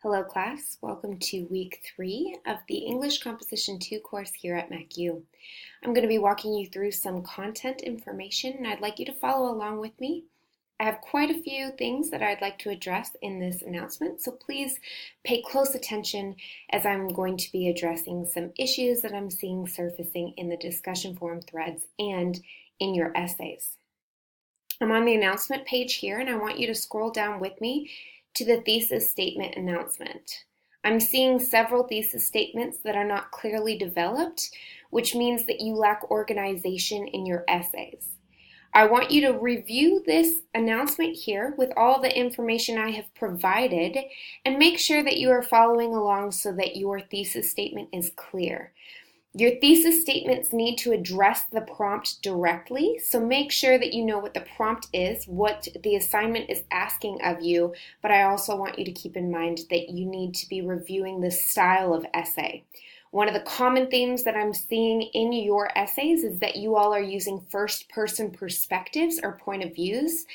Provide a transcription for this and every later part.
Hello class, welcome to week 3 of the English Composition 2 course here at MACU. I'm going to be walking you through some content information and I'd like you to follow along with me. I have quite a few things that I'd like to address in this announcement, so please pay close attention as I'm going to be addressing some issues that I'm seeing surfacing in the discussion forum threads and in your essays. I'm on the announcement page here and I want you to scroll down with me to the thesis statement announcement. I'm seeing several thesis statements that are not clearly developed, which means that you lack organization in your essays. I want you to review this announcement here with all the information I have provided and make sure that you are following along so that your thesis statement is clear. Your thesis statements need to address the prompt directly, so make sure that you know what the prompt is, what the assignment is asking of you, but I also want you to keep in mind that you need to be reviewing the style of essay. One of the common themes that I'm seeing in your essays is that you all are using first-person perspectives or point of views.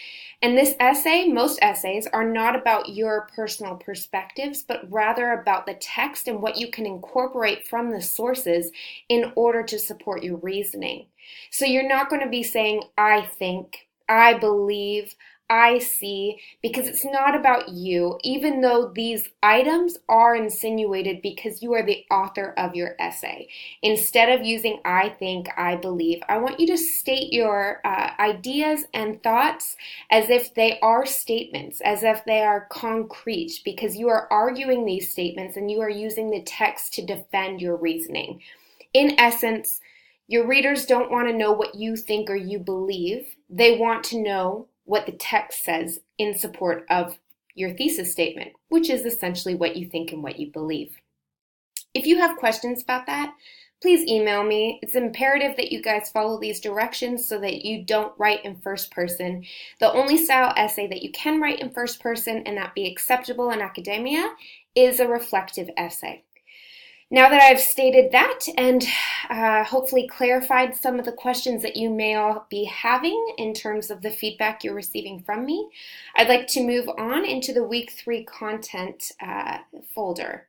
And this essay, most essays, are not about your personal perspectives, but rather about the text and what you can incorporate from the sources in order to support your reasoning. So you're not going to be saying, I think, I believe, I see, because it's not about you, even though these items are insinuated because you are the author of your essay. Instead of using I think, I believe, I want you to state your ideas and thoughts as if they are statements, as if they are concrete, because you are arguing these statements and you are using the text to defend your reasoning. In essence, your readers don't want to know what you think or you believe. They want to know what the text says in support of your thesis statement, which is essentially what you think and what you believe. If you have questions about that, please email me. It's imperative that you guys follow these directions so that you don't write in first person. The only style essay that you can write in first person and that be acceptable in academia is a reflective essay. Now that I've stated that and hopefully clarified some of the questions that you may all be having in terms of the feedback you're receiving from me, I'd like to move on into the week 3 content folder.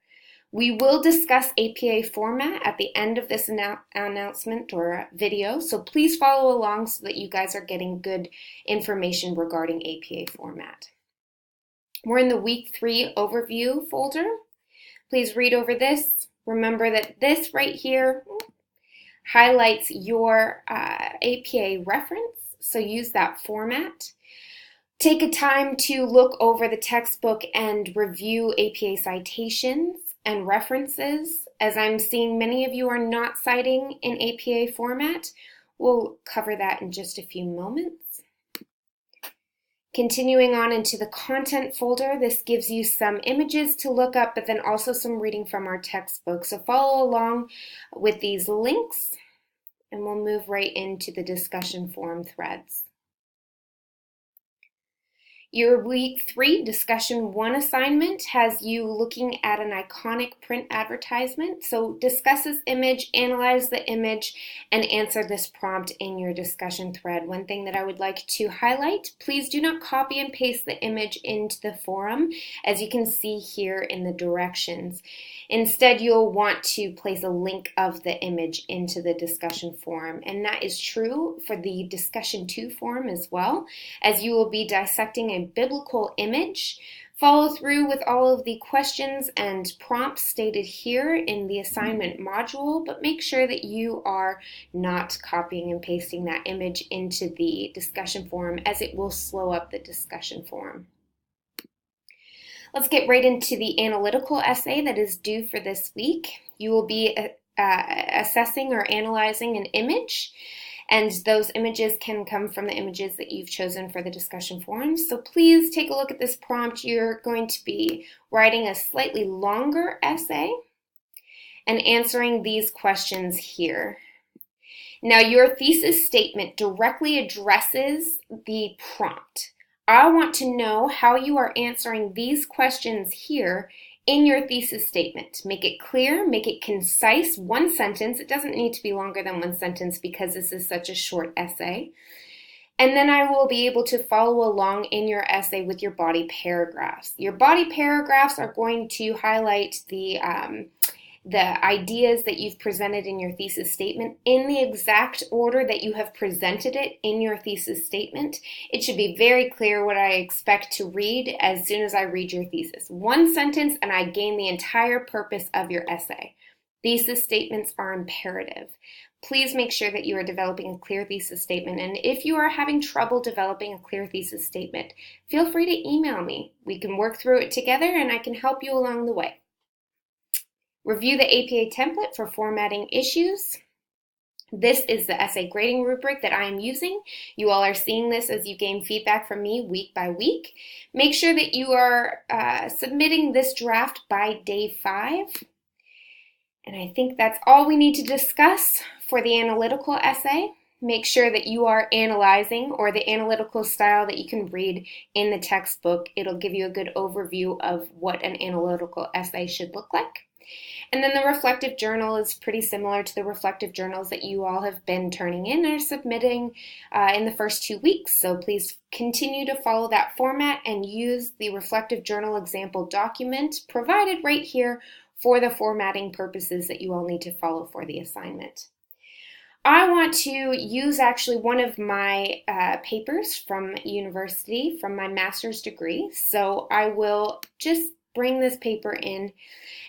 We will discuss APA format at the end of this announcement or video, so please follow along so that you guys are getting good information regarding APA format. We're in the week 3 overview folder. Please read over this. Remember that this right here highlights your APA reference, so use that format. Take a time to look over the textbook and review APA citations and references. As I'm seeing many of you are not citing in APA format, we'll cover that in just a few moments. Continuing on into the content folder, this gives you some images to look up, but then also some reading from our textbook. So follow along with these links, and we'll move right into the discussion forum threads. Your week 3 discussion 1 assignment has you looking at an iconic print advertisement. So discuss this image, analyze the image, and answer this prompt in your discussion thread. One thing that I would like to highlight, please do not copy and paste the image into the forum, as you can see here in the directions. Instead, you'll want to place a link of the image into the discussion forum, and that is true for the discussion 2 forum as well, as you will be dissecting a biblical image. Follow through with all of the questions and prompts stated here in the assignment module, but make sure that you are not copying and pasting that image into the discussion forum, as it will slow up the discussion forum. Let's get right into the analytical essay that is due for this week. You will be assessing or analyzing an image, and those images can come from the images that you've chosen for the discussion forums. So please take a look at this prompt. You're going to be writing a slightly longer essay and answering these questions here. Now, your thesis statement directly addresses the prompt. I want to know how you are answering these questions here in your thesis statement. Make it clear, make it concise, 1 sentence. It doesn't need to be longer than 1 sentence because this is such a short essay. And then I will be able to follow along in your essay with your body paragraphs. Your body paragraphs are going to highlight the ideas that you've presented in your thesis statement in the exact order that you have presented it in your thesis statement. It should be very clear what I expect to read as soon as I read your thesis. One sentence and I gain the entire purpose of your essay. Thesis statements are imperative. Please make sure that you are developing a clear thesis statement, and if you are having trouble developing a clear thesis statement, feel free to email me. We can work through it together and I can help you along the way. Review the APA template for formatting issues. This is the essay grading rubric that I am using. You all are seeing this as you gain feedback from me week by week. Make sure that you are submitting this draft by day 5. And I think that's all we need to discuss for the analytical essay. Make sure that you are analyzing, or the analytical style that you can read in the textbook. It'll give you a good overview of what an analytical essay should look like. And then the reflective journal is pretty similar to the reflective journals that you all have been turning in or submitting in the first 2 weeks. So please continue to follow that format and use the reflective journal example document provided right here for the formatting purposes that you all need to follow for the assignment. I want to use actually one of my papers from university, from my master's degree. So I will just bring this paper in,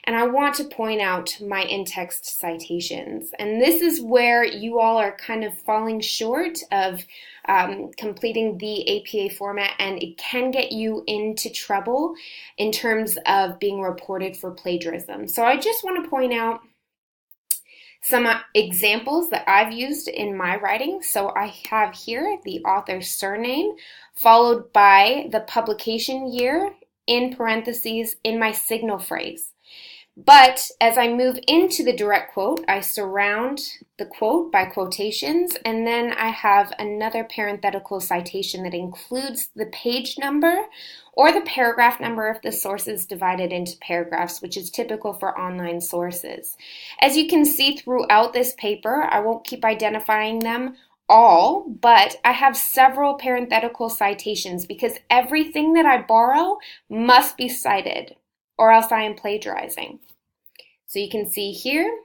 and I want to point out my in-text citations. And this is where you all are kind of falling short of completing the APA format, and it can get you into trouble in terms of being reported for plagiarism. So I just want to point out some examples that I've used in my writing. So I have here the author's surname followed by the publication year in parentheses in my signal phrase. But as I move into the direct quote, I surround the quote by quotations, and then I have another parenthetical citation that includes the page number or the paragraph number if the source is divided into paragraphs, which is typical for online sources. As you can see throughout this paper, I won't keep identifying them all, but I have several parenthetical citations because everything that I borrow must be cited, or else I am plagiarizing. So you can see here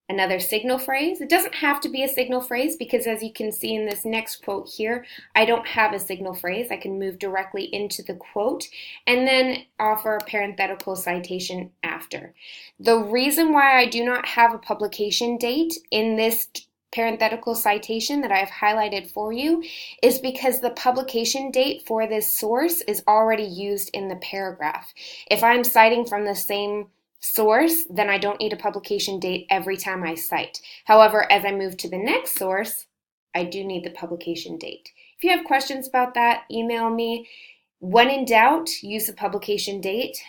another signal phrase. It doesn't have to be a signal phrase because, as you can see in this next quote here, I don't have a signal phrase. I can move directly into the quote and then offer a parenthetical citation after. The reason why I do not have a publication date in this parenthetical citation that I've highlighted for you is because the publication date for this source is already used in the paragraph. If I'm citing from the same source, then I don't need a publication date every time I cite. However, as I move to the next source, I do need the publication date. If you have questions about that, email me. When in doubt, use the publication date.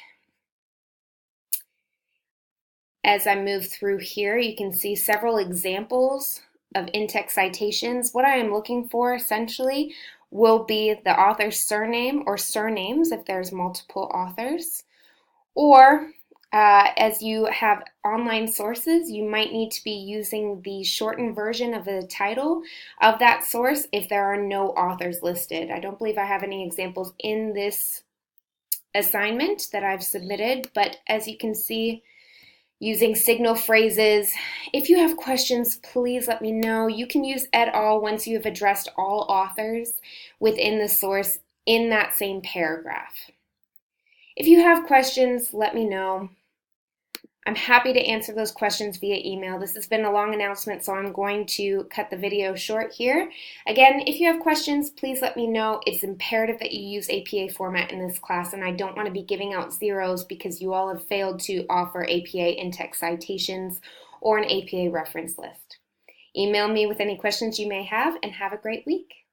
As I move through here, you can see several examples of in-text citations. What I am looking for essentially will be the author's surname or surnames if there's multiple authors, or as you have online sources, you might need to be using the shortened version of the title of that source if there are no authors listed. I don't believe I have any examples in this assignment that I've submitted, but as you can see, using signal phrases. If you have questions, please let me know. You can use et al. Once you have addressed all authors within the source in that same paragraph. If you have questions, let me know. I'm happy to answer those questions via email. This has been a long announcement, so I'm going to cut the video short here. Again, if you have questions, please let me know. It's imperative that you use APA format in this class, and I don't want to be giving out zeros because you all have failed to offer APA in-text citations or an APA reference list. Email me with any questions you may have, and have a great week.